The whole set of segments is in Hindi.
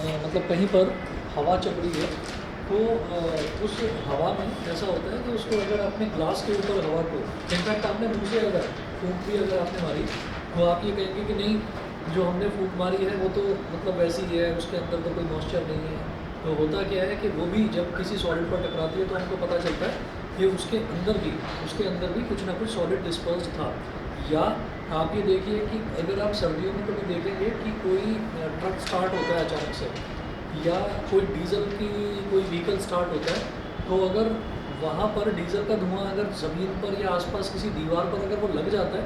मतलब कहीं पर हवा चल रही है तो उस हवा में ऐसा होता है कि उसको अगर आपने ग्लास के ऊपर हवा को इनफैक्ट आपने मुँह से अगर फूंक भी अगर आपने मारी तो आप ये कहेंगे कि नहीं जो हमने फूंक मारी है वो तो मतलब वैसी ही है, उसके अंदर तो कोई मॉइस्चर नहीं है। तो होता क्या है कि वो भी जब किसी सॉलिड पर टकराती है तो हमको पता चलता है कि उसके अंदर भी कुछ ना कुछ सॉलिड डिस्पर्स था। या आप ये देखिए कि अगर आप सर्दियों में कभी देखेंगे कि कोई ट्रक स्टार्ट होता है अचानक से, या कोई डीजल की कोई व्हीकल स्टार्ट होता है, तो अगर वहाँ पर डीजल का धुआं अगर ज़मीन पर या आसपास किसी दीवार पर अगर वो लग जाता है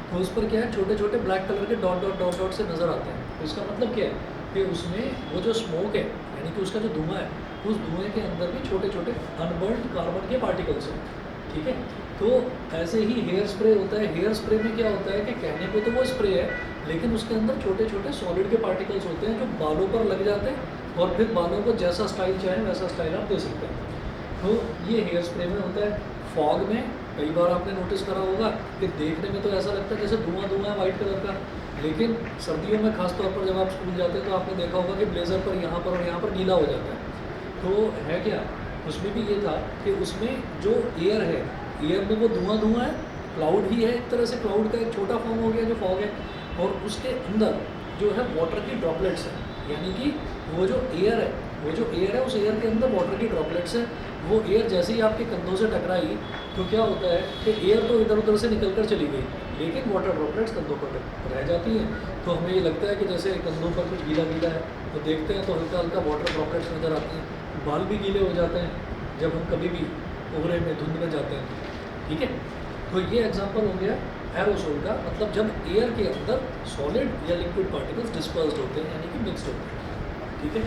तो उस पर क्या है, छोटे छोटे ब्लैक कलर के डॉट डॉट डॉट डॉट से नज़र आते हैं। तो इसका मतलब क्या है कि उसमें वो जो स्मोक है यानी कि उसका जो धुआं है, उस धुएं के अंदर भी छोटे छोटे अनबर्न्ड कार्बन के पार्टिकल्स हैं। ठीक है, तो ऐसे ही हेयर स्प्रे होता है। हेयर स्प्रे में क्या होता है कि कहने पे तो वो स्प्रे है लेकिन उसके अंदर छोटे छोटे सॉलिड के पार्टिकल्स होते हैं जो बालों पर लग जाते हैं और फिर बालों को जैसा स्टाइल चाहे वैसा स्टाइल आप दे सकते हैं। तो ये हेयर स्प्रे में होता है। फॉग में कई बार आपने नोटिस करा होगा कि देखने में तो ऐसा लगता है जैसे धुआं धुआं है वाइट कलर का, लेकिन सर्दियों में खासतौर पर जब आप स्कूल जाते हैं तो आपने देखा होगा कि ब्लेजर पर यहाँ पर और यहाँ पर गीला हो जाता है। तो है क्या, उसमें भी ये था कि उसमें जो एयर है, एयर में वो धुआं धुआं है, क्लाउड ही है एक तरह से, क्लाउड का एक छोटा फॉर्म हो गया जो फॉग है। और उसके अंदर जो है वाटर की ड्रॉपलेट्स हैं, यानी कि वो जो एयर है उस एयर के अंदर वाटर की ड्रॉपलेट्स हैं। वो एयर जैसे ही आपके कंधों से टकराई तो क्या होता है कि एयर तो इधर उधर से निकल कर चली गई लेकिन वाटर ड्रॉपलेट्स कंधों पर रह जाती हैं। तो हमें ये लगता है कि जैसे कंधों पर कुछ गीला गीला है, तो देखते हैं तो हल्का हल्का वाटर ड्रॉपलेट्स नज़र आती हैं। बाल भी गीले हो जाते हैं जब हम कभी भी कोहरे में धुंध में जाते हैं। ठीक है, तो ये एग्जांपल हो गया एरोसोल का, मतलब जब एयर के अंदर सॉलिड या लिक्विड पार्टिकल्स डिस्पर्स्ड होते हैं यानी कि मिक्स्ड होते हैं। ठीक है,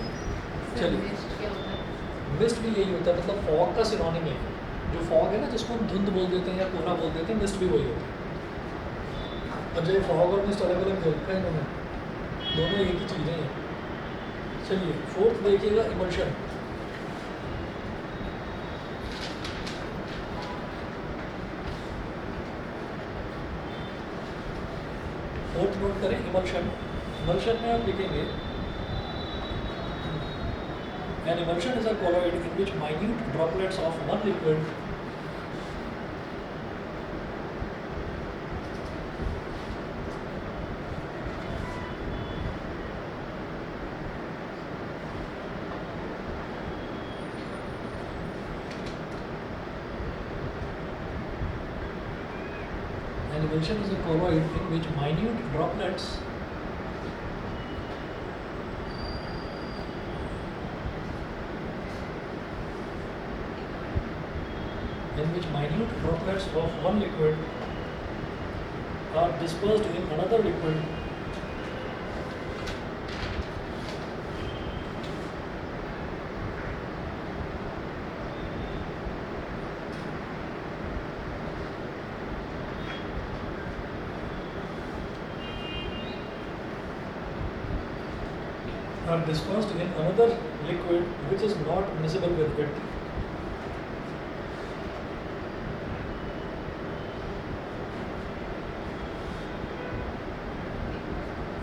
चलिए मिस्ट भी यही होता है, मतलब फॉग का सिनोनिम है। जो फॉग है ना जिसको हम धुंध बोल देते हैं या कोहरा बोल देते हैं, मिस्ट भी वही होता है। अब जो फॉग और मिस्ट अलग अलग बोलते हैं इन्होंने, दोनों एक ही चीज़ें हैं। चलिए फोर्थ देखिएगा, इमल्शन। फोर्थ नोट करें, इमल्शन। इमल्शन में आप लिखेंगे an emulsion is a colloid in which minute droplets of one liquid an emulsion is a colloid in which minute droplets of one liquid are dispersed in another liquid which is not miscible with it.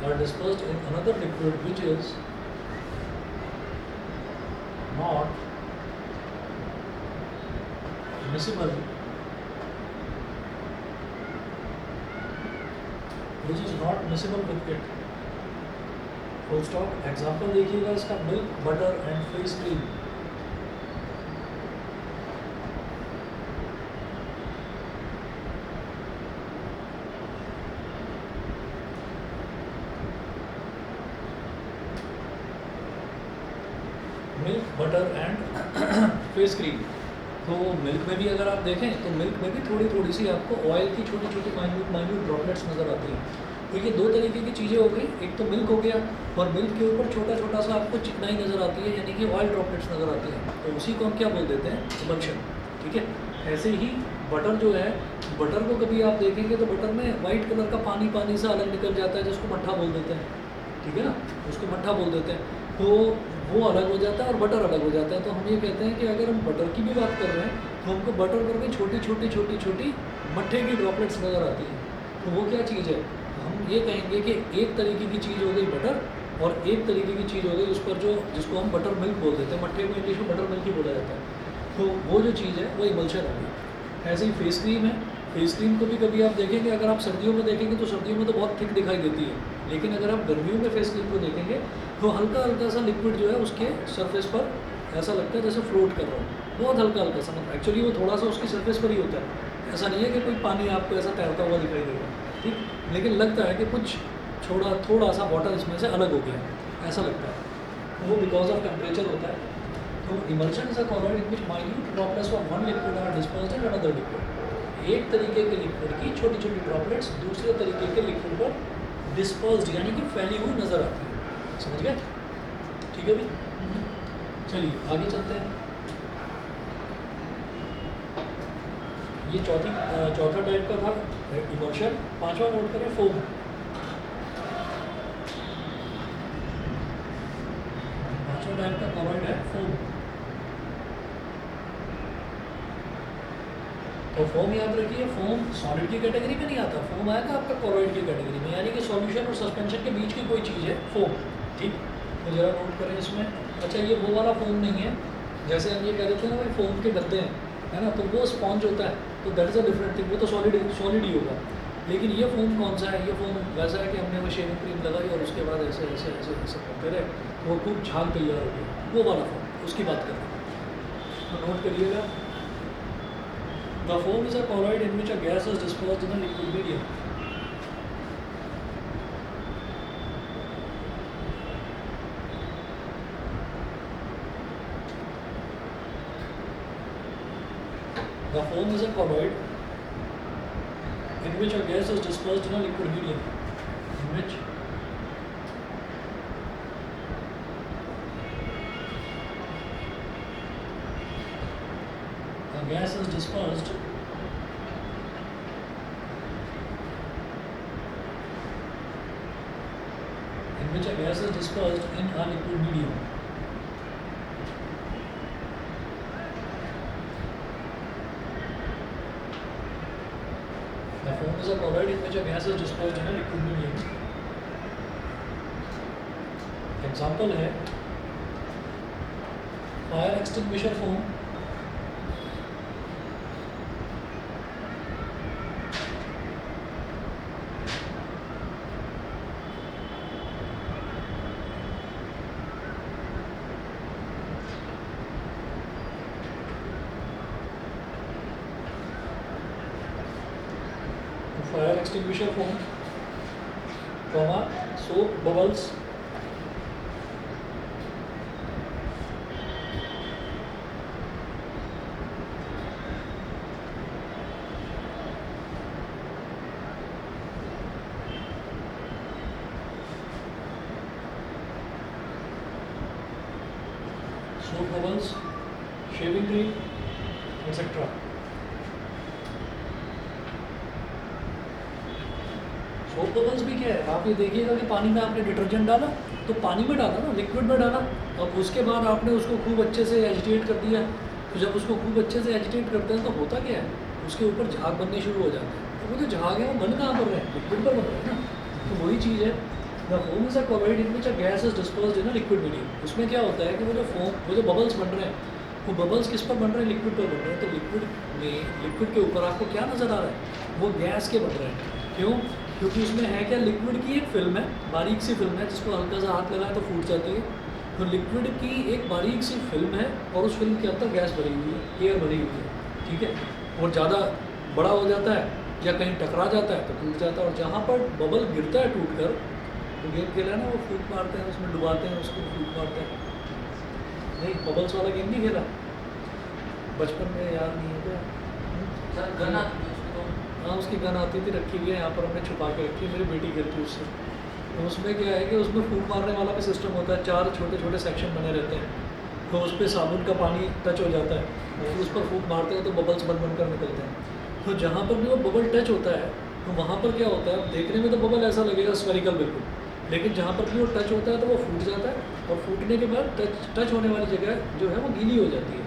Are dispersed in another liquid which is not miscible with it. Full stop. Example देखिएगा इसका, milk, butter and face cream. Milk, butter and face cream. तो मिल्क में भी अगर आप देखें तो मिल्क में भी थोड़ी थोड़ी सी आपको ऑयल की छोटी छोटी माइन्यूट ड्रॉपलेट्स नज़र आती हैं। तो ये दो तरीके की चीज़ें हो गई, एक तो मिल्क हो गया और मिल्क के ऊपर छोटा छोटा सा आपको चिकनाई नज़र आती है यानी कि ऑयल ड्रॉपलेट्स नज़र आती हैं, तो उसी को हम क्या बोल देते हैं, इमल्शन। ठीक है, ऐसे ही बटर जो है, बटर को कभी आप देखेंगे तो बटर में वाइट कलर का पानी पानी सा अलग निकल जाता है जिसको मट्ठा बोल देते हैं। ठीक है ना, उसको मट्ठा बोल देते हैं। तो वो अलग हो जाता है और बटर अलग हो जाता है। तो हम ये कहते हैं कि अगर हम बटर की भी बात कर रहे हैं तो हमको बटर पर भी छोटी छोटी छोटी छोटी मट्ठे की ड्रॉपलेट्स नज़र आती हैं। तो वो क्या चीज़ है, हम ये कहेंगे कि एक तरीके की चीज़ हो गई बटर और एक तरीके की चीज़ हो गई उस पर जो जिसको हम बटर मिल्क बोल देते हैं, मट्ठे को इंग्लिश में बटर मिल्क ही बोला जाता है, तो वो जो चीज़ है वो इमल्शन होगी। ऐसे ही फेस क्रीम है, फेस क्रीम को भी कभी आप देखेंगे, अगर आप सर्दियों में देखेंगे तो सर्दियों में तो बहुत थिक दिखाई देती है, लेकिन अगर आप गर्मियों में फेस क्रीम को देखेंगे तो हल्का हल्का सा लिक्विड जो है उसके सरफेस पर ऐसा लगता है जैसे फ्लोट कर रहा हो, बहुत हल्का हल्का सा, मतलब एक्चुअली वो थोड़ा सा उसकी सरफेस पर ही होता है, ऐसा नहीं है कि कोई पानी आपको ऐसा तैरता हुआ दिखाई देगा, ठीक, लेकिन लगता है कि कुछ थोड़ा सा वाटर इसमें से अलग हो गया ऐसा लगता है, वो बिकॉज ऑफ टेम्परेचर होता है। तो emulsion is a colloid in which minute droplets of one liquid are dispersed in another liquid. एक तरीके के लिक्विड की छोटी छोटी ड्रॉपलेट्स दूसरे तरीके के लिक्विड पर डिस्पर्स्ड यानी कि फैली हुई नजर आती है, समझ गए? ठीक है भाई, चलिए आगे चलते हैं। ये चौथा टाइप का था इमल्शन। पांचवा नोट करें, फोम। पांचवा टाइप का कॉलॉइड है फोम। तो फोम याद रखिए, फोम सॉलिड की कैटेगरी में नहीं आता, फोम आएगा आपका कॉलॉइड की कैटेगरी में, यानी कि सॉल्यूशन और सस्पेंशन के बीच की कोई चीज़ है फोम, ठीक। तो जरा नोट करें इसमें। अच्छा, ये वो वाला फोम नहीं है जैसे हम ये कह रहे थे ना भाई फोम के गद्दे हैं, है ना, तो वो स्पॉन्ज होता है, तो that is a different thing, वो तो सॉलिड ही होगा। लेकिन ये फोम कौन सा है? ये फोम वैसा है कि हमने वो शेविंग क्रीम लगाई और उसके बाद ऐसे ऐसे ऐसे ऐसे करते रहे, वो खूब झाग तैयार हो गया, वो वाला फोम, उसकी बात कर रहे हैं। तो नोट करिएगा, the foam is a colloid in which a gas is dispersed in a liquid medium. The foam is a colloid in which a gas is dispersed in a liquid medium. In which a gas is dispersed in a liquid medium. The foam is a colloid in which a gas is dispersed in a liquid medium. Example है fire extinguisher foam, fire extinguisher foam, comma soap bubbles, soap bubbles, shaving cream, etc. Soap bubbles भी क्या है, आप ये देखिएगा कि पानी में आपने डिटर्जेंट डाला, तो पानी में डाला ना, लिक्विड में डाला, अब उसके बाद आपने उसको खूब अच्छे से एजिटेट कर दिया, तो जब उसको खूब अच्छे से एजिटेट करते हैं तो होता क्या है, उसके ऊपर झाग बनने शुरू हो जाते हैं, तो वो जो झाग है वो बन कहाँ पर रहे हैं, लिक्विड पर बन रहे हैं ना। तो वही चीज़ है, the foam is a colloid in which a gas is dispersed in a liquid medium. उसमें क्या होता है कि वो जो बबल्स बन रहे हैं, वो बबल्स किस पर बन रहे हैं, लिक्विड पर बन रहे हैं, तो लिक्विड के ऊपर आपको क्या नज़र आ रहा है, वो गैस के बन रहे हैं। क्यों? क्योंकि उसमें है क्या, लिक्विड की एक फिल्म है, बारीक सी फिल्म है, जिसको हल्का सा हाथ लगाए तो फूट जाती है, तो लिक्विड की एक बारीक सी फिल्म है और उस फिल्म के अंदर गैस भरी हुई है, एयर भरी हुई है, ठीक है। और ज़्यादा बड़ा हो जाता है या कहीं टकरा जाता है तो टूट जाता है, और जहाँ पर बबल गिरता है टूट कर, तो गेम खेला है ना, वो फूट मारते हैं, उसमें डुबाते हैं उसको, फूट मारते हैं। नहीं, बबल्स वाला गेम नहीं खेला बचपन में, याद नहीं है क्या? गन हाँ, उसकी गन आती थी, रखी हुई है यहाँ पर, हमने छुपा के रखी है, मेरी बेटी खेलती है उससे। तो उसमें क्या है कि उसमें फूट मारने वाला भी सिस्टम होता है, 4 छोटे छोटे सेक्शन बने रहते हैं, तो उस पर साबुन का पानी टच हो जाता है, और उस पर फूट मारते हैं तो बबल्स बन कर निकलते हैं। तो जहाँ पर भी वो बबल टच होता है, तो वहाँ पर क्या होता है, देखने में तो बबल ऐसा लगेगा स्फेरिकल बिल्कुल, लेकिन जहाँ पर भी वो टच होता है तो वो फूट जाता है, और फूटने के बाद टच होने वाली जगह जो है वो गीली हो जाती है।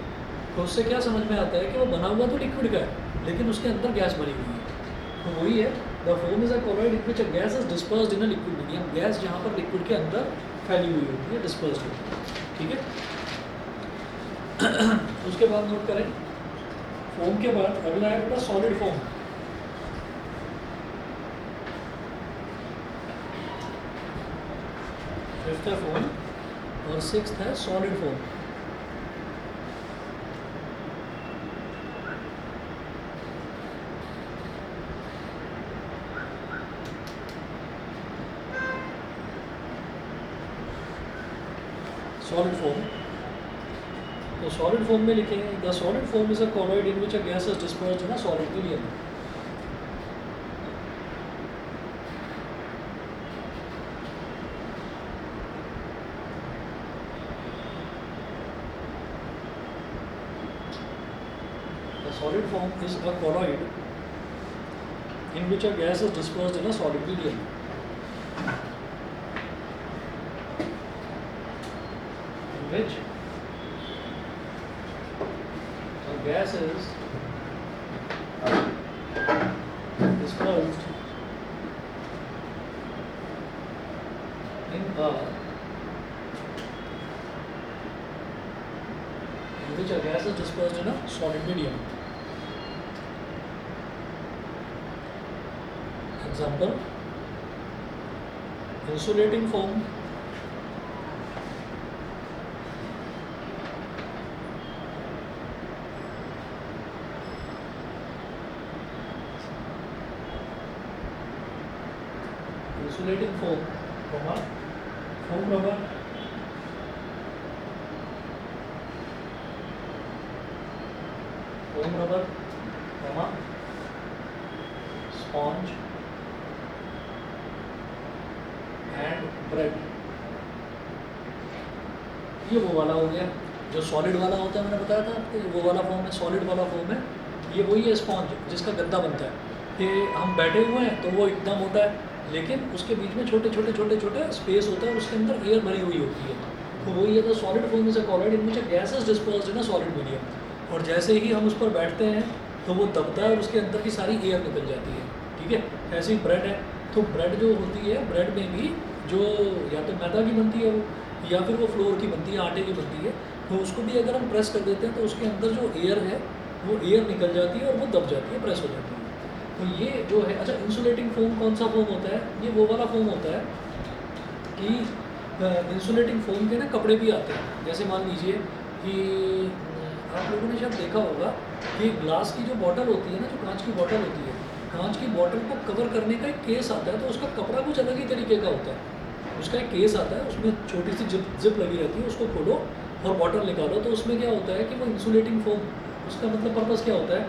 तो उससे क्या समझ में आता है कि वो बना हुआ तो लिक्विड का है, लेकिन उसके अंदर गैस भरी हुई है। तो वही है, the foam is a colloid in which a gas is dispersed in a liquid medium, gas जहाँ पर लिक्विड के अंदर फैली हुई होती है, डिस्पर्स्ड होती है, ठीक है। उसके बाद नोट करें, फोम के बाद अगला है बेटा सॉलिड फोम। फिफ्थ है फोम और सिक्स्थ है सॉलिड फोम। सॉलिड फॉर्म, तो सॉलिड फॉर्म में लिखेंगे the solid form is a colloid in which a gas is dispersed in a solid medium. The solid form is a colloid in which a gas is dispersed in a solid medium. Which a gas is dispersed in which a gas is dispersed in a solid medium. Example: insulating foam, insulating foam, foam rubber, sponge and bread। ये वो वाला हो गया जो सॉलिड वाला होता है, मैंने बताया था आपको, ये वो वाला फॉर्म है, सॉलिड वाला फॉर्म है। ये वही है स्पॉन्ज जिसका गद्दा बनता है। ये हम बैठे हुए हैं तो वो इतना मोटा है, लेकिन उसके बीच में छोटे छोटे छोटे छोटे स्पेस होता है और उसके अंदर एयर भरी हुई होती है। तो वही है, तो solid form is a colloid in which a gas is dispersed in a solid medium. और जैसे ही हम उस पर बैठते हैं तो वो दबता है और उसके अंदर की सारी एयर निकल जाती है, ठीक है। ऐसे ही ब्रेड है, तो ब्रेड जो होती है, ब्रेड में भी जो या तो मैदा की बनती है वो, या फिर वो फ्लोर की बनती है, आटे की बनती है। तो उसको भी अगर हम प्रेस कर देते हैं तो उसके अंदर जो एयर है वो एयर निकल जाती है और वो दब जाती है, प्रेस हो जाती है। तो ये जो है, अच्छा इंसुलेटिंग फोम कौन सा फोम होता है? ये वो वाला फोम होता है कि इंसुलेटिंग फोम के ना कपड़े भी आते हैं। जैसे मान लीजिए कि आप लोगों ने शायद देखा होगा कि ग्लास की जो बॉटल होती है ना, जो कांच की बॉटल होती है, कांच की बॉटल को कवर करने का एक केस आता है, तो उसका कपड़ा कुछ अलग ही तरीके का होता है। उसका एक केस आता है, उसमें छोटी सी जिप लगी रहती है, उसको खोलो और बॉटल निकालो, तो उसमें क्या होता है कि वो इंसुलेटिंग फोम, उसका मतलब पर्पस क्या होता है,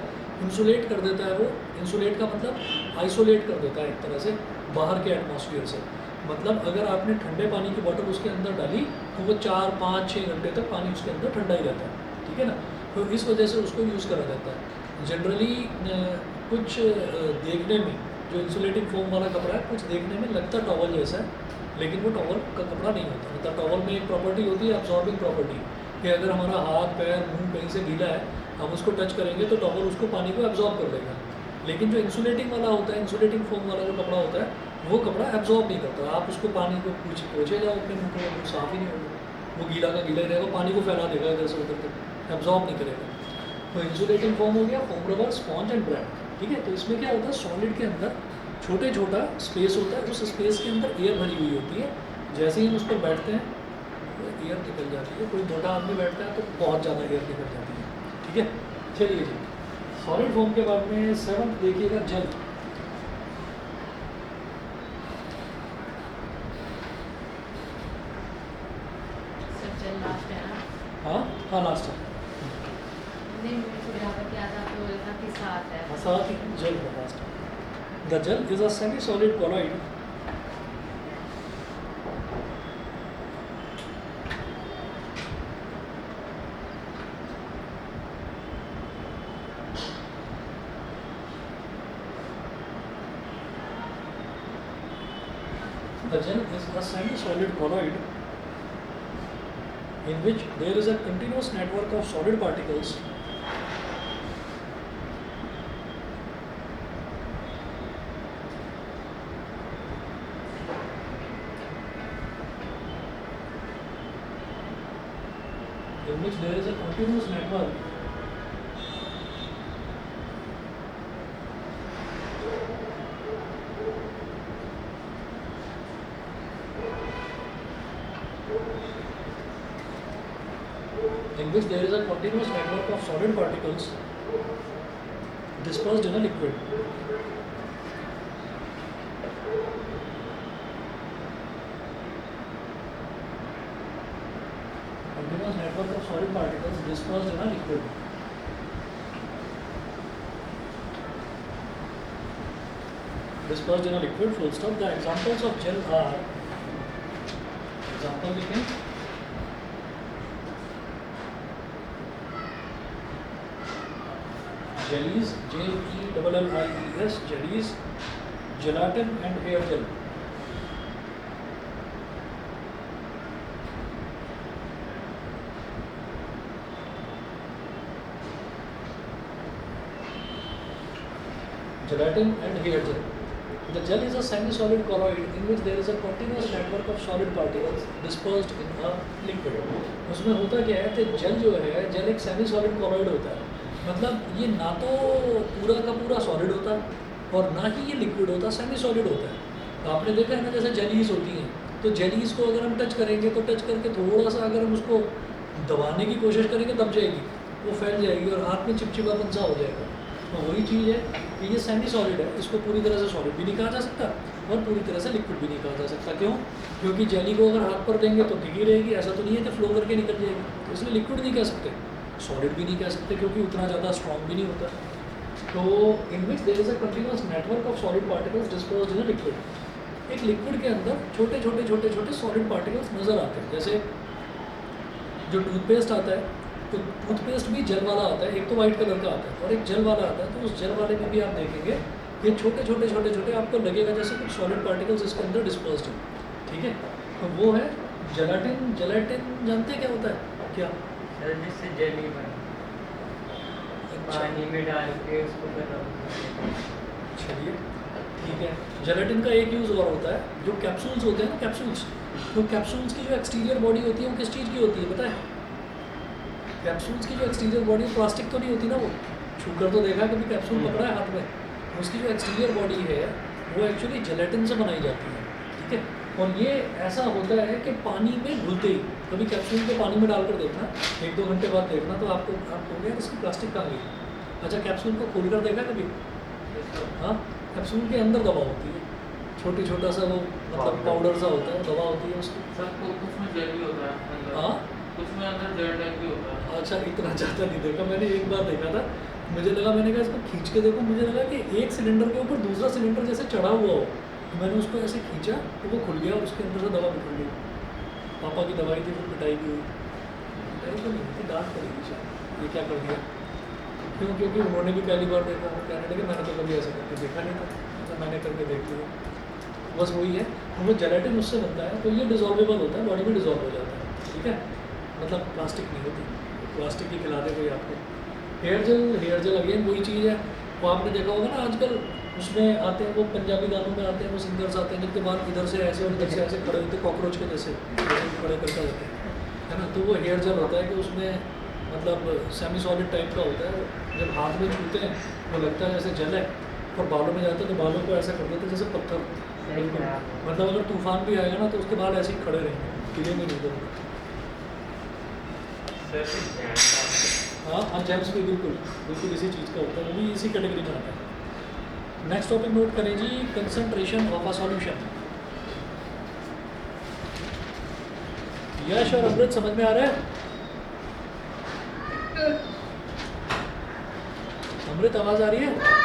इंसुलेट कर देता है वो। इंसुलेट का मतलब आइसोलेट कर देता है एक तरह से बाहर के एटमॉस्फेयर से। मतलब अगर आपने ठंडे पानी की बॉटल उसके अंदर डाली तो वो 4, 5, 6 घंटे तक पानी उसके अंदर ठंडा ही रहता है, ठीक है ना। तो इस वजह से उसको यूज़ करा जाता है। जनरली कुछ देखने में जो इंसुलेटिंग फोम वाला कपड़ा है, कुछ देखने में लगता टॉवल जैसा है, लेकिन वो टॉवल का कपड़ा नहीं होता। मतलब टॉवल में एक प्रॉपर्टी होती है एब्जॉर्बिंग प्रॉपर्टी, कि अगर हमारा हाथ, पैर, मुंह कहीं से गीला है, हम उसको टच करेंगे तो टॉवल उसको पानी को एब्जॉर्ब कर लेगा। लेकिन जो इंसुलेटिंग वाला होता है, इंसुलेटिंग फोम वाला जो कपड़ा होता है, वो कपड़ा एब्जॉर्ब नहीं करता। आप उसको पानी को पोछे जाओ अपने मुँह को, साफ ही नहीं होगा, वो गीला का गीला ही रहेगा, पानी को फैला देगा इधर से उधर तक, एब्जॉर्ब नहीं करेगा। तो इंसुलेटिंग फोम हो गया, foam rubber, sponge and bread, ठीक है। तो इसमें क्या होता है, सॉलिड के अंदर छोटे छोटा स्पेस होता है, उस स्पेस के अंदर एयर भरी हुई होती है। जैसे ही हम उस पर बैठते हैं तो एयर निकल जाती है। कोई मोटा आदमी बैठता है तो बहुत ज़्यादा एयर निकल जाती है, ठीक है। चलिए जी, सॉलिड फॉर्म के बाद में 7th देखिएगा, जल। हाँ हाँ, लास्ट है। साथ ही जल है लास्ट। द जल is a semi solid colloid The gel is a semi-solid colloid in which there is a continuous network of solid particles in which there is a continuous network of solid particles dispersed in a liquid. Continuous network of solid particles dispersed in a liquid. Dispersed in a liquid, full stop. The examples of gel are, example लिखें, jellies, jellies, jellies, gelatin and hair gel. Gelatin and hair gel. The gel is a semi-solid colloid in which there is a continuous network of solid particles dispersed in a liquid. उसमें होता क्या है कि जेल जो है, जेल एक सेमी-सॉलिड कॉलॉइड होता है. मतलब ये ना तो पूरा का पूरा सॉलिड होता है और ना ही ये लिक्विड होता, सेमी-सॉलिड होता है. तो आपने देखा है ना, जैसे जेलीज होती हैं, तो जेलीज को अगर हम टच करेंगे तो टच करके थोड़ा सा अगर हम उसको दबाने की कोशिश करेंगे दब जाएगी, वो फैल जाएगी और हाथ में चिपचिपापन सा हो जाएगा. तो वही चीज़ है कि ये सेमी सॉलिड है, इसको पूरी तरह से सॉलिड भी नहीं कहा जा सकता और पूरी तरह से लिक्विड भी नहीं कहा जा सकता. क्यों? क्योंकि जेली को अगर हाथ पर देंगे तो टिकी रहेगी, ऐसा तो नहीं है कि फ्लो करके निकल जाएगी. तो इसलिए लिक्विड नहीं कह सकते, सॉलिड भी नहीं कह सकते, क्योंकि उतना ज़्यादा स्ट्रॉन्ग भी नहीं होता. तो in which there is a continuous network of solid particles disposed in a liquid. एक लिक्विड के अंदर छोटे छोटे छोटे छोटे सॉलिड पार्टिकल्स नज़र आते हैं. जैसे जो टूथपेस्ट आता है, तो टूथपेस्ट भी जेल वाला आता है, एक तो वाइट कलर का आता है और एक जेल वाला आता है. तो उस जेल वाले में भी आप देखेंगे ये छोटे छोटे छोटे छोटे आपको लगेगा जैसे कुछ सॉलिड पार्टिकल्स इसके अंदर डिस्पर्स्ड हैं. ठीक है, तो वो है जेलाटिन. जेलाटिन जानते हैं क्या होता है? क्या? जिससे जेली बने, पानी में डाल के उसको चलिए ठीक है. जेलाटिन का एक यूज़ और होता है, जो कैप्सूल्स होते हैं ना, कैप्सूल्स, तो कैप्सूल्स की जो एक्सटीरियर बॉडी होती है वो किस चीज़ की होती है पता है? कैप्सूल्स की जो एक्सटीरियर बॉडी प्लास्टिक तो नहीं होती ना, वो छूकर तो देखा कभी कैप्सूल पकड़ा है हाथ में. उसकी जो एक्सटीरियर बॉडी है वो एक्चुअली जेलेटिन से बनाई जाती है. ठीक है, और ये ऐसा होता है कि पानी में घुलते ही, कभी कैप्सूल को पानी में डालकर देखना, 1-2 घंटे बाद देखना, तो आप कहोगे इसकी प्लास्टिक कहाँ गई. अच्छा, कैप्सूल को खोल कर देखा कभी? हाँ, कैप्सूल के अंदर दवा होती है, छोटी छोटा सा वो मतलब पाउडर सा होता है, दवा होती है उसकी. कुछ में जेल भी होता है. हाँ, कुछ में अंदर जेल टाइप भी होता है. अच्छा, इतना ज़्यादा नहीं देखा मैंने, एक बार देखा था. मुझे लगा, मैंने कहा इसको खींच के देखो, मुझे लगा कि एक सिलेंडर के ऊपर दूसरा सिलेंडर जैसे चढ़ा हुआ हो. मैंने उसको ऐसे खींचा तो वो खुल गया और उसके अंदर से दवा निकल गई. पापा की दवाई थी, फिर पिटाई भी हुई. पिटाई तो नहीं थी, डांट पड़ेगी शायद, ये क्या कर दिया. क्यों? क्योंकि उन्होंने भी पहली बार देखा, वो कहने लगे मैंने तो कभी ऐसे करके देखा नहीं था, तो मैंने करके देख लिया. बस वही है, वो जेलेटिन उससे बनता है, तो ये डिजॉल्वेबल होता है, बॉडी में डिजॉल्व हो जाता है. ठीक है, मतलब प्लास्टिक नहीं होती, प्लास्टिक की खिला दे कोई आपको. हेयर जेल अगेन वही चीज़ है. वो आपने देखा होगा ना, आजकल उसमें आते हैं वो पंजाबी गानों में आते हैं वो सिंगर्स आते हैं जिनके बाद इधर से ऐसे और इधर से ऐसे खड़े होते हैं, कॉकरोच के जैसे खड़े करते रहते हैं, है ना. तो वो हेयर जेल होता है कि उसमें मतलब सेमी सॉलिड टाइप का होता है. जब हाथ में छूते हैं वो लगता है जैसे जेल है, और बालों में जाते हैं तो बालों को ऐसा कर देते हैं जैसे पत्थर. मतलब अगर तूफान भी आएगा ना तो उसके बाल ऐसे ही खड़े रहेंगे, गिरेंगे नहीं इधर. हाँ, जेम्स भी बिल्कुल बिल्कुल इसी चीज़ का होता है, वो भी इसी कैटेगरी में आता है. नेक्स्ट टॉपिक नोट करें जी, कंसंट्रेशन ऑफ अ सॉल्यूशन. यश और अमृत समझ में आ रहा है? अमृत आवाज़ आ रही है?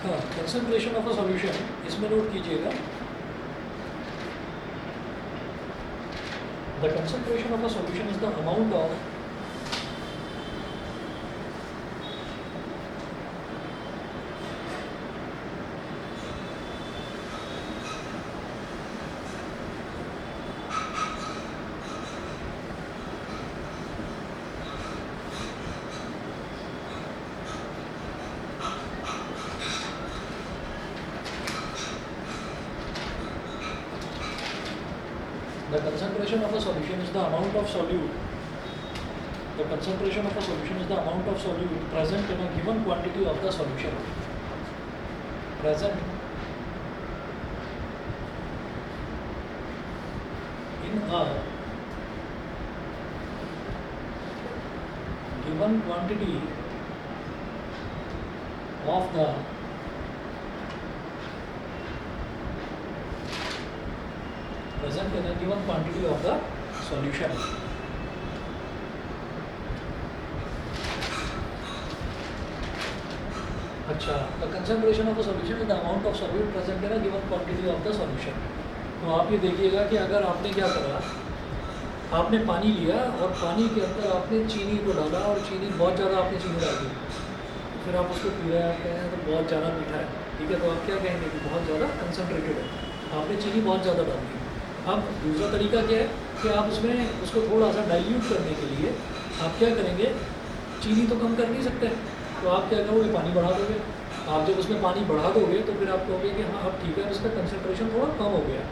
हाँ, कंसंट्रेशन ऑफ अ सॉल्यूशन, इसमें नोट कीजिएगा. The concentration of a solution is the amount of The concentration of a solution is the amount of solute. The concentration of a solution is the amount of solute present in a given quantity of the solution. Present in a given quantity of the present in a given quantity of the solution. अच्छा, the concentration of a solution is the amount of solute present in a given quantity of the solution. तो आप ये देखिएगा कि अगर आपने क्या करा, आपने पानी लिया और पानी के अंदर आपने चीनी को डाला और चीनी बहुत ज़्यादा आपने चीनी डाल दी, फिर आप उसको पी रहे हैं, आप कह रहे हैं तो बहुत ज़्यादा मीठा है, ठीक है, तो आप क्या कहेंगे कि बहुत ज़्यादा कंसनट्रेटेड है, आपने चीनी बहुत ज़्यादा डाल दी। अब दूसरा तरीका क्या है कि आप उसमें उसको थोड़ा सा डाइल्यूट करने के लिए आप क्या करेंगे, चीनी तो कम कर नहीं सकते, तो आप क्या करोगे, पानी बढ़ा दोगे। आप जब उसमें पानी बढ़ा दोगे तो फिर आप कहोगे कि हाँ अब ठीक है, इसका कंसनट्रेशन थोड़ा कम हो गया।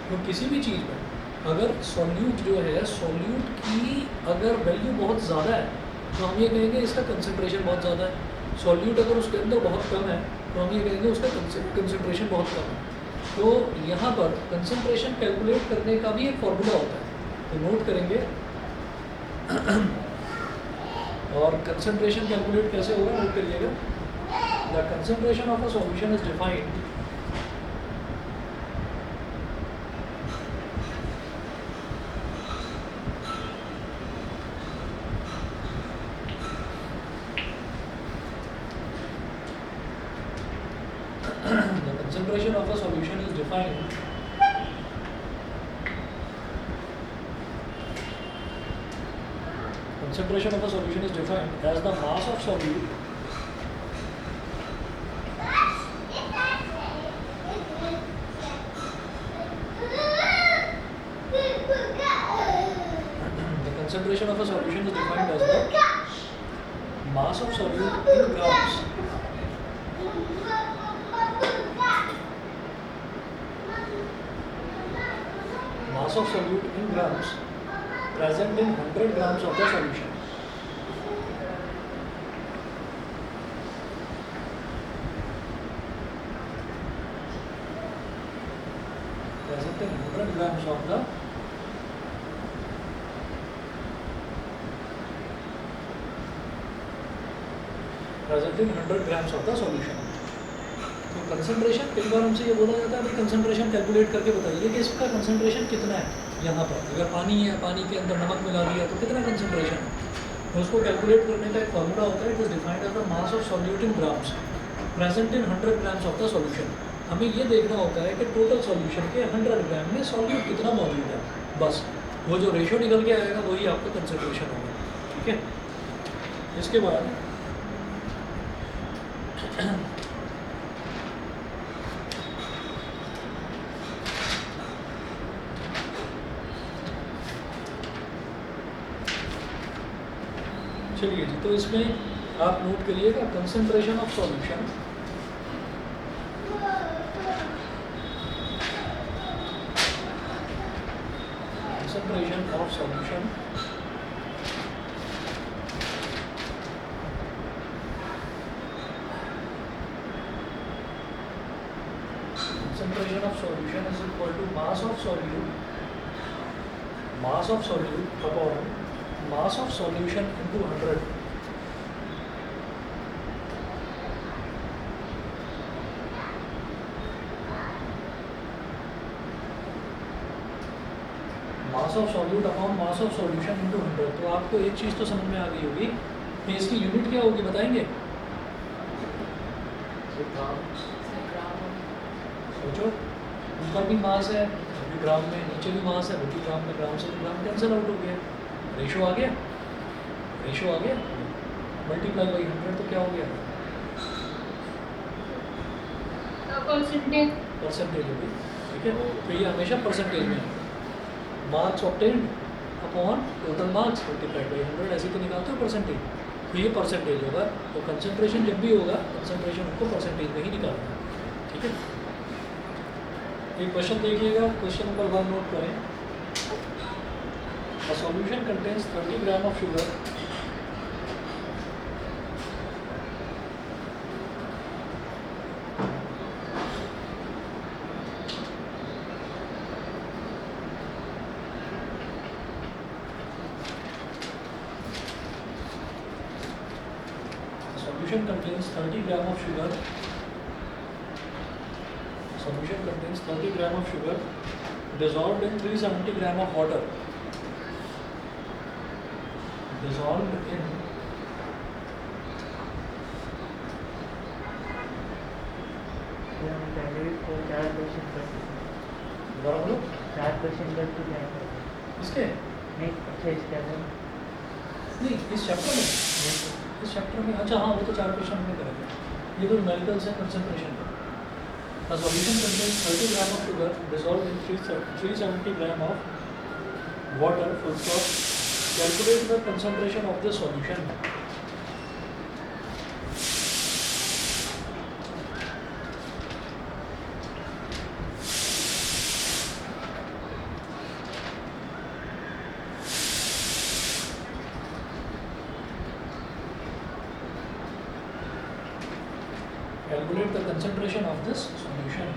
तो किसी भी चीज़ में अगर सॉल्यूट जो है, सॉल्यूट की अगर वैल्यू बहुत ज़्यादा है तो हम ये कहेंगे इसका कंसनट्रेशन बहुत ज़्यादा है। सॉल्यूट अगर उसके अंदर बहुत कम है तो हम ये कहेंगे उसका कंसनट्रेशन बहुत कम है। तो यहाँ पर कंसनट्रेशन कैलकुलेट करने का भी एक फॉर्मूला होता है, तो नोट करेंगे। और कंसनट्रेशन कैलकुलेट कैसे होगा, नोट करिएगा। The concentration of a solution is defined concentration of a solution is defined as the mass of solute concentration of a solution is defined as the mass of solute in grams of solute in grams present in 100 grams of the solution. Present in 100 grams of the solution. तो कंसंट्रेशन कई बार हमसे ये बोला जाता है, भाई कंसंट्रेशन कैलकुलेट करके बताइए कि इसका कंसंट्रेशन कितना है। यहाँ पर अगर पानी है, पानी के अंदर नमक मिला दिया तो कितना कंसंट्रेशन है, तो उसको कैलकुलेट करने का एक फॉर्मूला होता है। It is defined as the mass of solute in grams present in 100 grams of the solution. हमें ये देखना होता है कि टोटल सॉल्यूशन के 100 ग्राम में सॉल्यूट कितना मौजूद है, बस वो जो रेशो निकल के आएगा वही आपका कंसंट्रेशन होगा, ठीक है। इसके बाद चलिए जी, तो इसमें आप नोट करिएगा concentration of solution is equal to mass of solute upon mass of solution into 100. Mass of solute upon mass of solution into 100। तो आपको एक चीज़ तो समझ में आ गई होगी कि इसकी यूनिट क्या होगी, बताएंगे? सोचो, ऊपर भी मास है भी ग्राम में, नीचे भी मास है वो भी ग्राम में, ग्राम से तो ग्राम कैंसिल आउट हो गया, रेशो आ गया, मल्टीप्लाई बाई 100 तो क्या हो गया, परसेंटेज हो गई, ठीक है। तो ये हमेशा परसेंटेज में है, marks obtained upon total marks multiplied by 100, ऐसे तो निकालते हो परसेंटेज, तो ये परसेंटेज होगा। तो कंसंट्रेशन जब भी होगा, कंसंट्रेशन को परसेंटेज में ही निकालना है, ठीक है। एक क्वेश्चन देखिएगा, क्वेश्चन नंबर 1 नोट करें। A solution contains 30 gram of sugar. Solution contains 30 gram of sugar. Solution contains 30 gram of sugar dissolved in 370 gram of water. Dissolved in ये हम पहले भी 4 क्वेश्चन कर चुके हैं। दोबारा बोलो 4 क्वेश्चन कर चुके हैं पहले। इसके नहीं अच्छा इसके अंदर नहीं इस चैप्टर में अच्छा हाँ वो तो 4 क्वेश्चन में करेंगे। ये तो न्यूमेरिकल्स है कंसंट्रेशन का। A solution contains 30 gram of sugar dissolved in 370 gram of water. Full stop. Calculate the concentration of the solution. Calculate the concentration of this solution.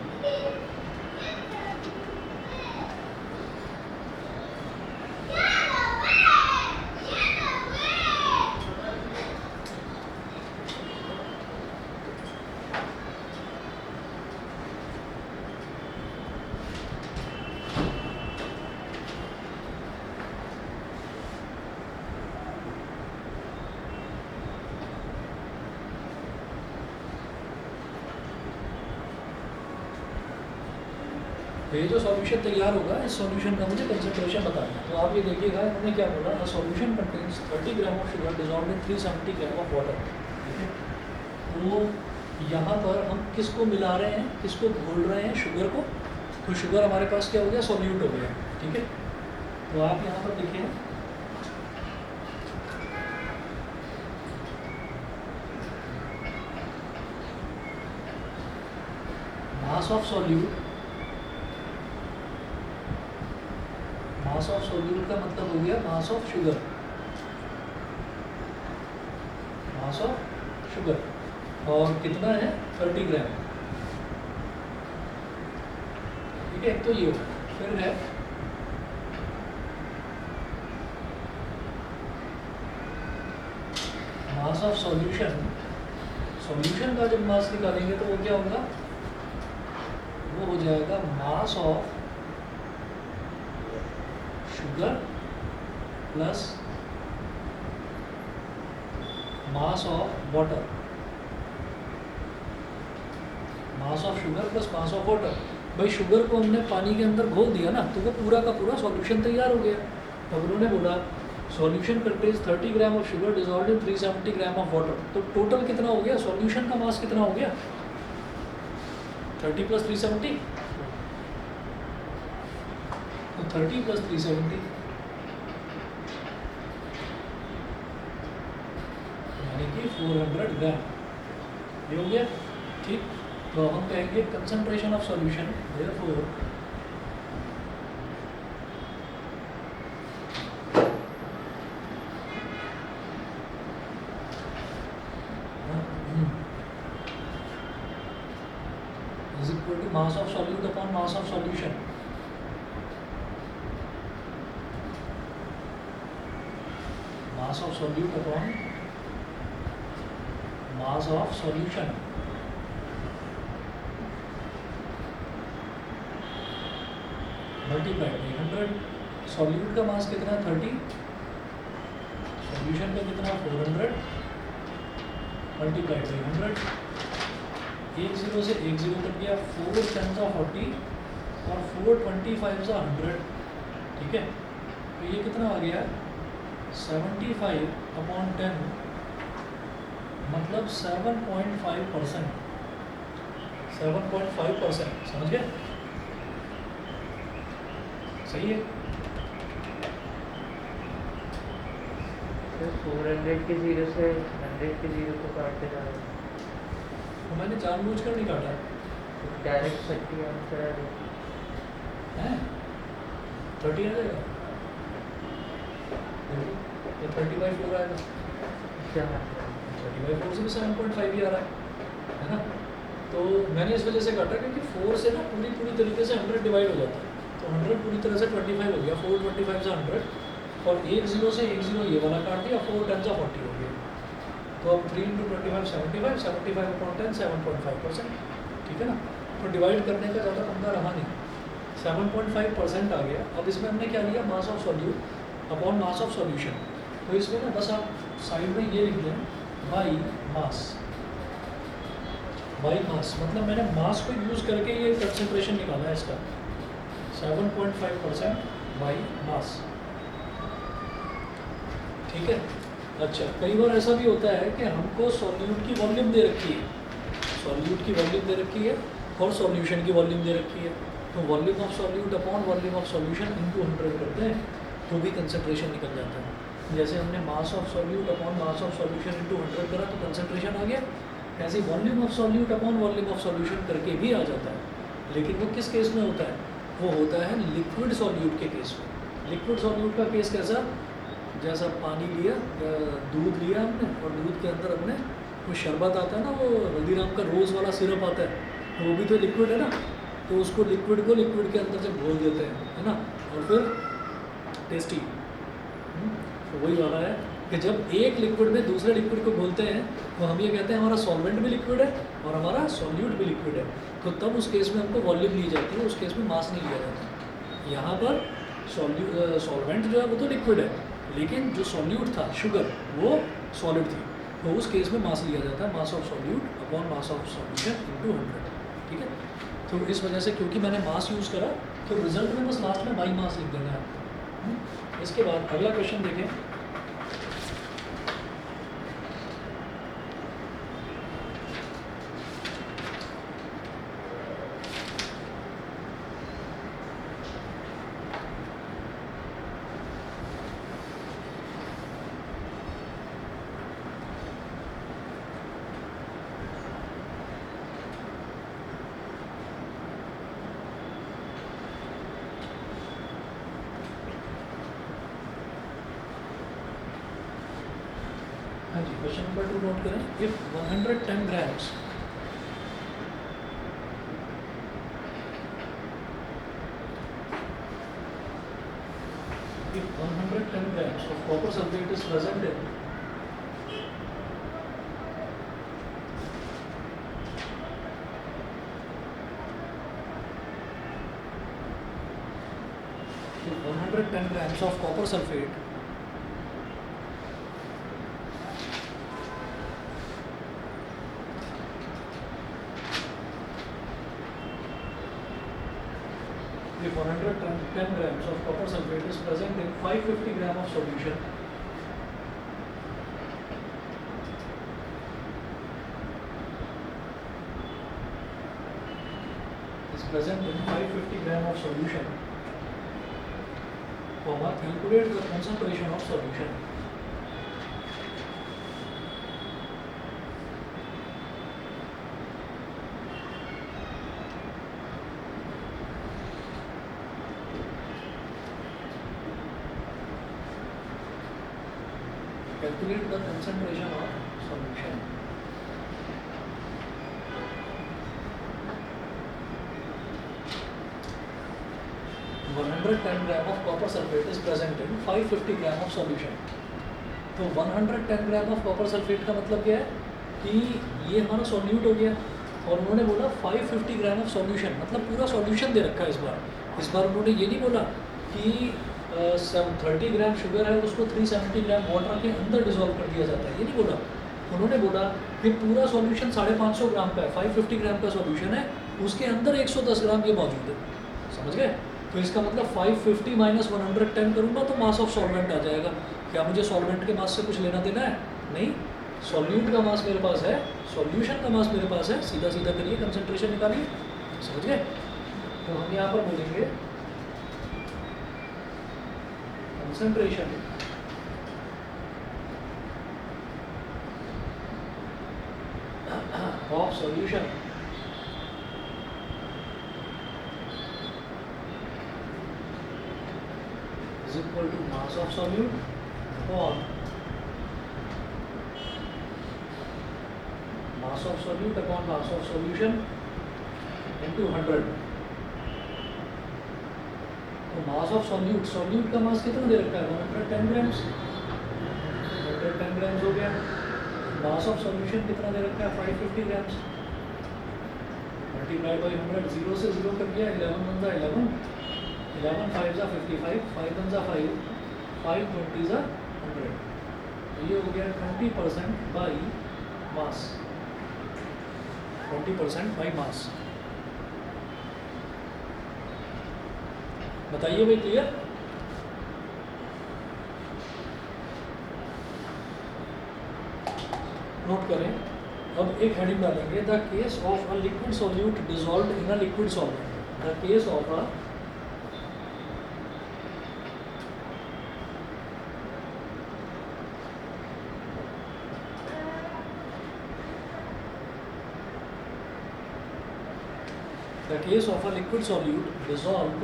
तो ये जो सॉल्यूशन तैयार होगा इस सॉल्यूशन का मुझे कंसंट्रेशन बताना है। तो आप ये देखिएगा इन्होंने क्या बोला, a solution contains 30 gram of sugar dissolved in 370 gram of water. ठीक है, तो यहाँ पर हम किसको मिला रहे हैं, किसको घोल रहे हैं, शुगर को। तो शुगर हमारे पास क्या हो गया, सॉल्यूट हो गया। ठीक है, तो आप यहाँ पर देखिए मास of solute, mass of solute का मतलब हो गया mass of sugar, mass of sugar, और कितना है 30 ग्राम। ठीक है, एक तो ये हो, फिर है मास ऑफ सॉल्यूशन। सॉल्यूशन का जब मास निकालेंगे तो वो क्या होगा, वो हो जाएगा mass of sugar plus mass of water, mass of sugar plus mass of water. भाई शुगर को हमने पानी के अंदर घोल दिया ना, तो वो पूरा का पूरा सॉल्यूशन तैयार हो गया। अब उन्होंने बोला solution contains 30 gram of sugar dissolved in 370 gram of water. तो टोटल कितना हो गया, सॉल्यूशन का मास कितना हो गया, 30 प्लस 370, तो 30 प्लस 370 यानी कि 400 ग्राम, ये हो गया। ठीक, तो हम कहेंगे concentration of solution, therefore is equal to mass of solute upon mass of solution। mass of solute upon mass of solution। Multiply by 100। Solute का मास कितना 30, सॉल्यूशन का कितना 400, मल्टीप्लाई बाई 100। एक जीरो से एक जीरो कट गया, 4 10 40 और 4 25 100। ठीक है, तो ये कितना आ गया 75/10, मतलब 7.5%, 7.5%। समझ गए, सही है। तो 400 के 0 से 100 के 0 को काटते जा रहे हैं, तो मैंने जानबूझकर नहीं काटा डायरेक्ट 30 आंसर आ रही है, 30 आ जाएगा। तो 30/4 आएगा, क्या 30/4 से भी 7.5 ही आ रहा है ना। तो मैंने इस वजह से काटा क्योंकि 4 से ना पूरी पूरी तरीके से 100 डिवाइड हो जाता है, तो 100 पूरी तरह से 25 हो गया, 425 से 100 और एक जीरो से एक जीरो ये वाला काट दिया, 4 10 जा 40 हो गया। तो अब 3 × 25 75, 75/10 7.5%, ठीक है ना। तो डिवाइड करने का ज़्यादा पंगा रहा नहीं, 7.5% आ गया। अब इसमें हमने क्या लिया, मास of solute upon mass of solution. तो इसमें ना बस आप साइड में ये लिख दें बाई मास, बाई मास मतलब मैंने मास को यूज़ करके ये कंसंट्रेशन निकाला है इसका, 7.5% बाई मास, ठीक है। अच्छा, कई बार ऐसा भी होता है कि हमको सॉल्यूट की वॉल्यूम दे रखी है, सॉल्यूट की वॉल्यूम दे रखी है और सॉल्यूशन की वॉल्यूम दे रखी है, तो volume of solute upon volume of solution into 100 करते हैं तो भी कंसंट्रेशन निकल जाता है। जैसे हमने मास of solute upon mass of solution into 100 करा तो कंसंट्रेशन आ गया, ऐसे volume of solute upon volume of solution करके भी आ जाता है। लेकिन वो किस केस में होता है, वो होता है लिक्विड सॉल्यूट के केस में। लिक्विड सॉल्यूट का केस कैसा, जैसा पानी लिया, दूध लिया हमने और दूध के अंदर हमने वो शरबत आता है ना, वो हल्दीराम का रोज़ वाला सिरप आता है, तो वो भी तो लिक्विड है ना, तो उसको लिक्विड को लिक्विड के अंदर से घोल देते हैं, है ना, और फिर टेस्टी। तो वही वाला है कि जब एक लिक्विड में दूसरे लिक्विड को घोलते हैं तो हम ये कहते हैं हमारा सॉल्वेंट भी लिक्विड है और हमारा सॉल्यूट भी लिक्विड है, तो तब उस केस में हमको वॉल्यूम ली जाती है, उस केस में मास नहीं लिया जाता। यहाँ पर सॉल्वेंट जो है वो तो लिक्विड है, लेकिन जो सॉल्यूट था शुगर वो सॉलिड थी, तो उस केस में मास लिया जाता है, मास of solute upon mass of solution into 100, ठीक है। तो इस वजह से क्योंकि मैंने मास यूज़ करा तो रिजल्ट में बस लास्ट में बाई मास लिख देना है। इसके बाद अगला क्वेश्चन देखें, हाँ जी, क्वेश्चन नंबर 2 नोट करें। If 110 grams of copper sulfate is present in if 110 grams of copper sulfate if 110 grams of copper sulfate is present in 550 gram of solution, is present in 550 gram of solution, comma, calculate the concentration of solution. Calculate the concentration of solution. One 110 gram of copper sulfate is present in 550 gram of solution. तो 110 ग्राम ऑफ कॉपर सल्फेट का मतलब क्या है कि ये हमारा सॉल्यूट हो गया और उन्होंने बोला 550 ग्राम ऑफ सॉल्यूशन, मतलब पूरा सॉल्यूशन दे रखा है इस बार उन्होंने ये नहीं बोला कि 30 ग्राम शुगर है उसको 370 ग्राम वाटर के अंदर डिसॉल्व कर दिया जाता है, ये नहीं बोला। उन्होंने बोला कि पूरा सॉल्यूशन 550 ग्राम का है, 550 ग्राम का सॉल्यूशन है, उसके अंदर 110 ग्राम ये मौजूद है, समझ गए। तो इसका मतलब 550 माइनस 110 करूँगा तो मास ऑफ सॉल्वेंट आ जाएगा। क्या मुझे सॉल्वेंट के मास से कुछ लेना देना है? नहीं, सॉल्यूट का मास मेरे पास है, सॉल्यूशन का मास मेरे पास है, सीधा सीधा करिए, कंसंट्रेशन निकालिए, समझ गए। तो हम यहाँ पर बोलेंगे concentration of solution is equal to mass of solute upon mass of solute upon mass of solution into 100. तो मास ऑफ सॉल्यूट का मास कितना दे रखा है 110 ग्राम्स 110 ग्राम्स हो गया। मास ऑफ सॉल्यूशन कितना दे रखा है 550 ग्राम्स मल्टीप्लाई बाई 100 0 से 0 कर दिया 11 वन जा 11 11 5 जा 55 5 वन जा 5 5 20 जा 100। तो ये हो गया 20% बाई मास 20% बाई मास। बताइए भाई क्लियर। नोट करें। अब एक हेडिंग डालेंगे the case of a liquid solute dissolved in a liquid solvent. The case of a liquid solute dissolved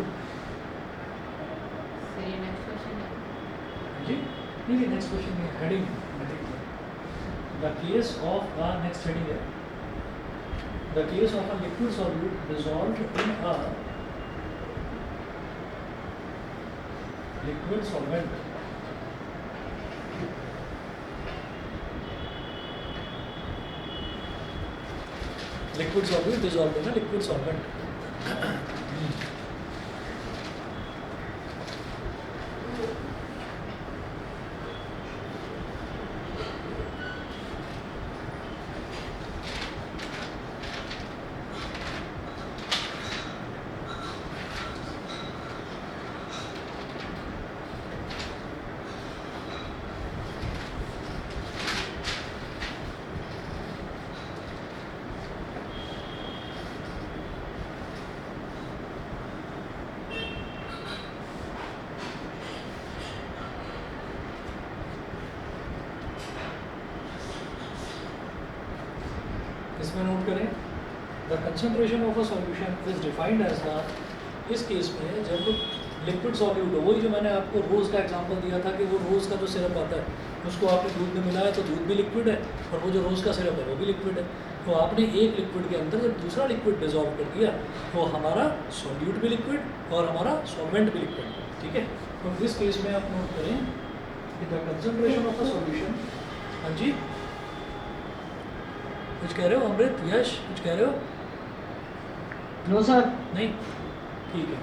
So your next question है जी नहीं नेक्स्ट क्वेश्चन में heading the case of a next heading है the case of a liquid solute dissolved in a liquid solvent. Liquid solute dissolved in a liquid solvent. इसमें नोट करें the concentration of a solution is defined as the. इस केस में जब लिक्विड सॉल्यूट हो, वही जो मैंने आपको रोज़ का एग्जांपल दिया था कि वो रोज़ का जो सिरप आता है उसको आपने दूध में मिलाया तो दूध भी लिक्विड है और वो जो रोज़ का सिरप है वो भी लिक्विड है। तो आपने एक लिक्विड के अंदर जब दूसरा लिक्विड डिजॉल्व कर दिया तो हमारा सॉल्यूट भी लिक्विड और हमारा सॉल्वेंट भी लिक्विड। ठीक है। तो इस केस में आप नोट करें कि the concentration of a solution. हाँ जी कुछ कह रहे हो अमृत यश कुछ कह रहे हो। No sir. नहीं ठीक है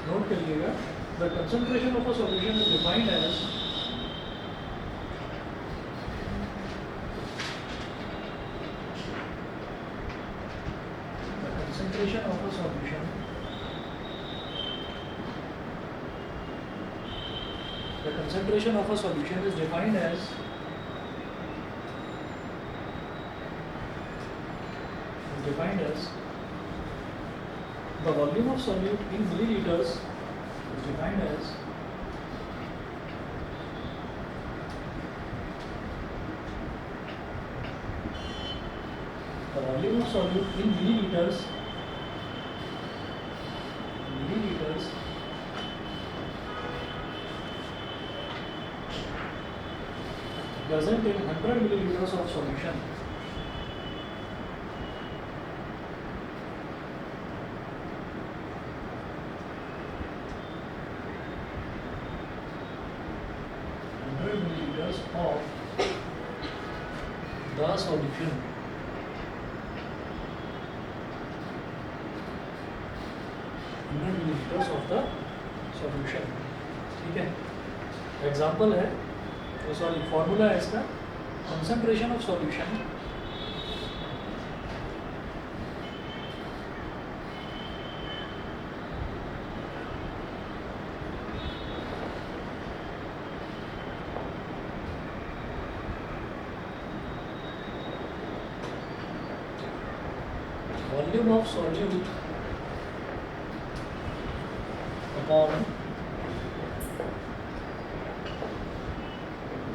नोट करिएगा the concentration of a solution is defined as the concentration of a solution the concentration of a solution is defined as the volume of solute in milliliters is defined as the volume of solute in milliliters present in 100 milliliters of solution. Milliliters of the solution. 100 milliliters of the solution. ठीक है। एग्जाम्पल है तो सॉरी फॉर्मूला है इसका concentration of solution volume of solute upon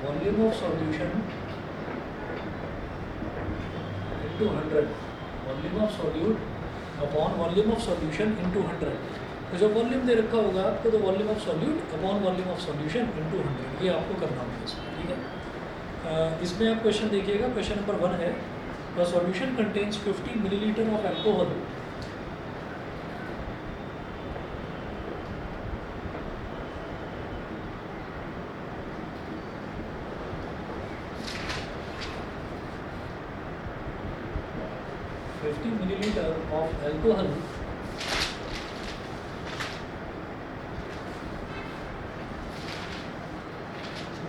volume of solution into 100 volume of solute upon volume of solution into 100 तो जो वॉल्यूम दे रखा होगा आपको, तो volume of solute upon volume of solution into 100, ये आपको करना होगा इसमें, ठीक है। इसमें आप क्वेश्चन देखिएगा, क्वेश्चन नंबर 1 है, the solution contains 50 millilitre of alcohol milliliter of alcohol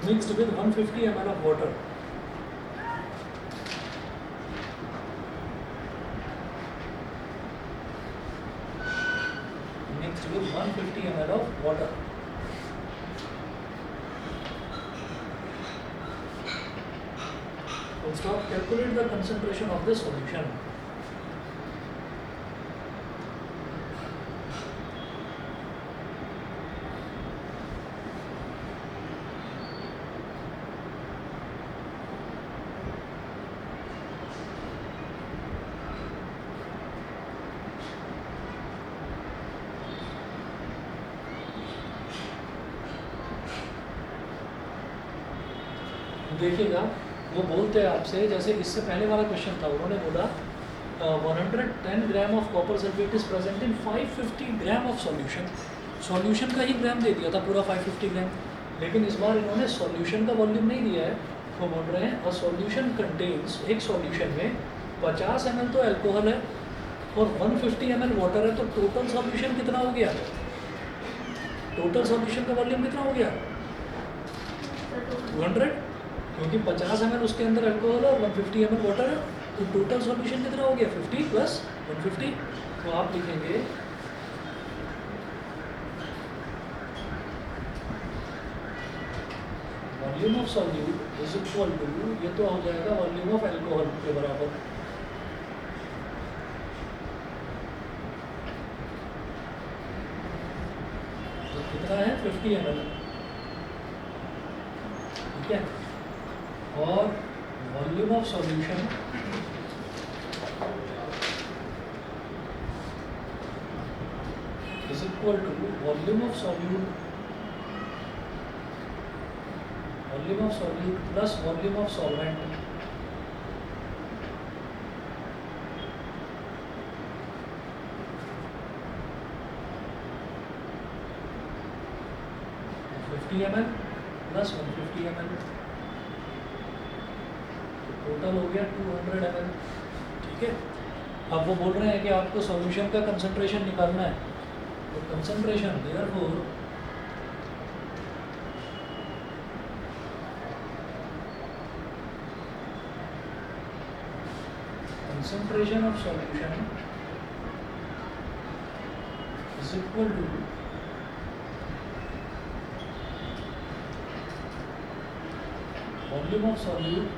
mixed with 150 ml of water. Mixed with 150 ml of water. Full stop. Calculate the concentration of the solution. देखिएगा, वो बोलते हैं आपसे, जैसे इससे पहले वाला क्वेश्चन था, उन्होंने बोला 110 gram of copper sulphate is present in 550 gram of solution. Solution का ही ग्राम दे दिया था पूरा 550 ग्राम, लेकिन इस बार इन्होंने सॉल्यूशन का वॉल्यूम नहीं दिया है। वो बोल रहे हैं अ सॉल्यूशन कंटेन्स, एक सॉल्यूशन में 50 ml तो अल्कोहल है और 150 ml वाटर है, तो टोटल सॉल्यूशन कितना हो गया? टोटल सॉल्यूशन का वॉल्यूम कितना हो गया? 200, क्योंकि 50 ml उसके अंदर अल्कोहल है और 150 ml वाटर है, तो टोटल सॉल्यूशन कितना हो गया? 50 प्लस 150। तो आप लिखेंगे volume of solute is equal to, ये तो हो जाएगा वॉल्यूम ऑफ अल्कोहल के बराबर, तो कितना है? 50 ml, ठीक है। और volume of solution is equal to volume of solute plus volume of solvent, ml plus 150 ml, total हो गया 200 ml, ठीक है। अब वो बोल रहे हैं कि आपको सॉल्यूशन का कंसंट्रेशन निकालना है, तो concentration therefore concentration of solution is equal to volume of solute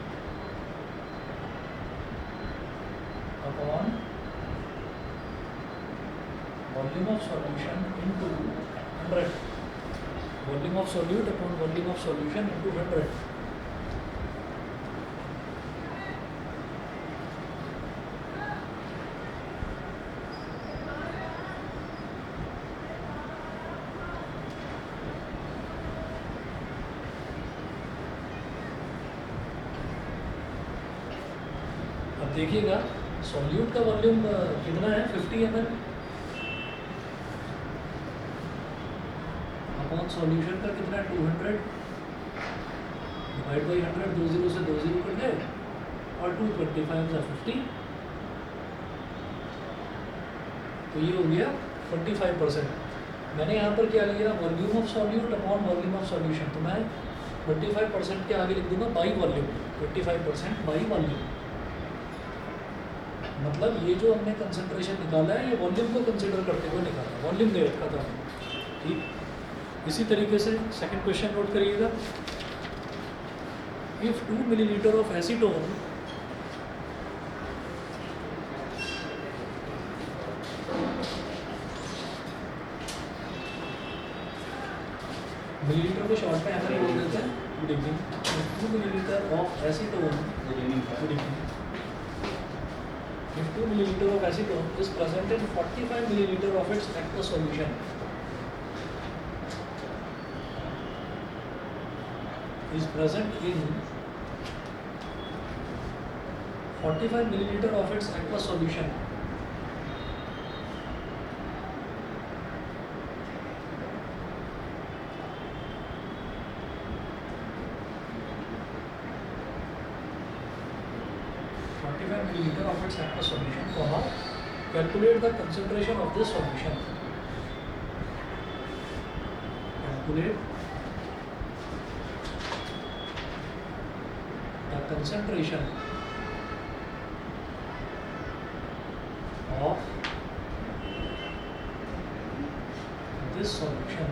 upon volume of solution into 100. Volume of solute upon volume of solution into 100. अब देखिएगा सॉल्यूट का वॉल्यूम कितना है? 50 ml अपॉन सॉल्यूशन का कितना है? 200 डिवाइड बाई 100, 2 0 से 2 0 कट गए और 225 या 50, तो ये हो गया 45%। मैंने यहाँ पर क्या लिया? Volume of solute upon volume of solution, तो मैं 25% के आगे लिख दूंगा बाई वॉल्यूम, 25% बाई वॉल्यूम। मतलब ये जो हमने कंसंट्रेशन निकाला है, ये वॉल्यूम को कंसिडर करते हुए निकाला, वॉल्यूम दे रखा था हमने, ठीक। इसी तरीके से सेकंड क्वेश्चन नोट करिएगा। If 2 millilitre of acetone millilitre को शॉर्ट में एमएल बोल देते हैं, 2 millilitre of acetone if 2 milliliter of acetone is present in 45 milliliter of its aqueous solution, is present in 45 milliliter of its aqueous solution, milliliter of its aqueous solution, calculate the concentration of this solution. Calculate the concentration of this solution.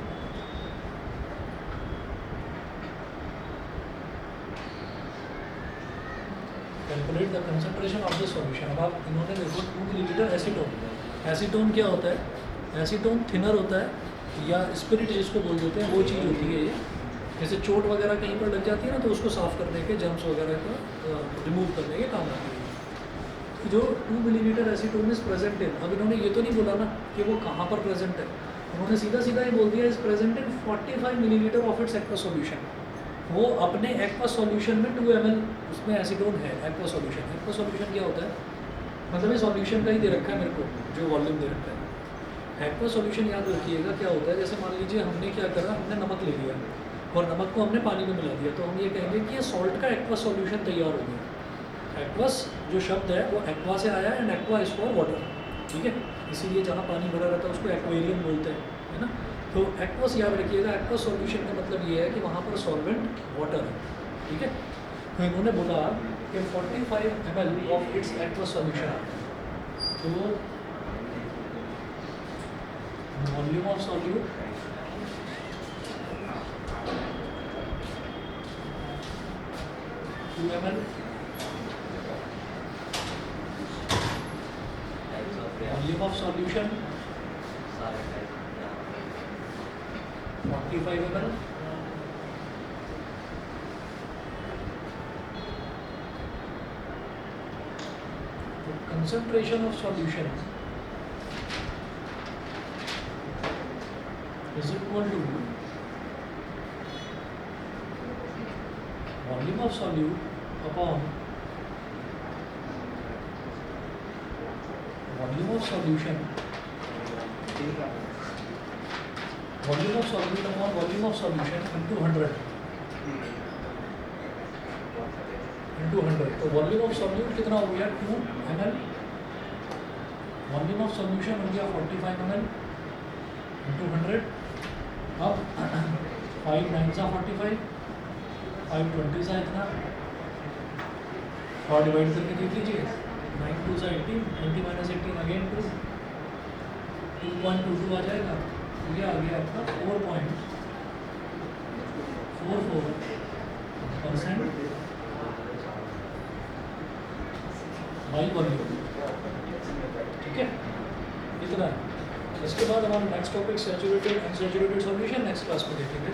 Calculate the concentration of the solution. अब आप इन्होंने देखो 2 मिलीलीटर एसीटोन। एसीटोन क्या होता है? एसीटोन थिनर होता है या स्पिरिट जिसको बोल देते हैं, वो चीज़ होती है ये। जैसे चोट वगैरह कहीं पर लग जाती है ना, तो उसको साफ़ करने के, जर्म्स वगैरह को रिमूव करने के काम आती है। जो 2 millilitre acetone is present in, अब इन्होंने ये तो नहीं बोला ना कि वो कहाँ पर प्रेजेंट है, उन्होंने सीधा सीधा ये बोल दिया is present in 45 millilitre of its aqua solution. वो अपने एक्वा सॉल्यूशन में 2 ml उसमें एसीटोन है। एक्वा सॉल्यूशन, एक्वा सॉल्यूशन क्या होता है? मतलब ये सॉल्यूशन का ही दे रखा है मेरे को, जो वॉल्यूम दे रखा है। एक्वा सॉल्यूशन याद रखिएगा क्या होता है, जैसे मान लीजिए हमने क्या करा, हमने नमक ले लिया और नमक को हमने पानी में मिला दिया, तो हम ये कहेंगे कि ये सॉल्ट का एक्वा सॉल्यूशन तैयार हो गया। एक्वस जो शब्द है वो एक्वा से आया है, and aqua is for water, ठीक है। इसीलिए जहाँ पानी भरा रहता है उसको एक्वेरियम बोलते हैं, है ना। तो एक्वस याद रखिएगा, एक्वस सॉल्यूशन का मतलब ये है कि वहाँ पर सॉल्वेंट वाटर है, ठीक है। तो इन्होंने बोला कि 45 ml of its aqueous solution, तो volume of solute ml, volume of solution 45 ml, concentration of solution is equal to volume of solute upon volume of solution, volume of solute upon volume of solution into 100 into 100। तो वॉल्यूम ऑफ सॉल्यूट कितना हो गया 2 ml, वॉल्यूम ऑफ सॉल्यूशन हो गया 45 ml into 100। अब 5 9 सा 45, 5 20 सा इतना, और डिवाइड करके देख लीजिए, 9 2 सा 18, 20 माइनस 18 अगेन 2, 2.22 आ जाएगा। तो ये आ गया आपका 4.44% बाई वॉल्यूम, ठीक है। इतना है। इसके बाद हमारा next topic saturated unsaturated solution next class में देखेंगे।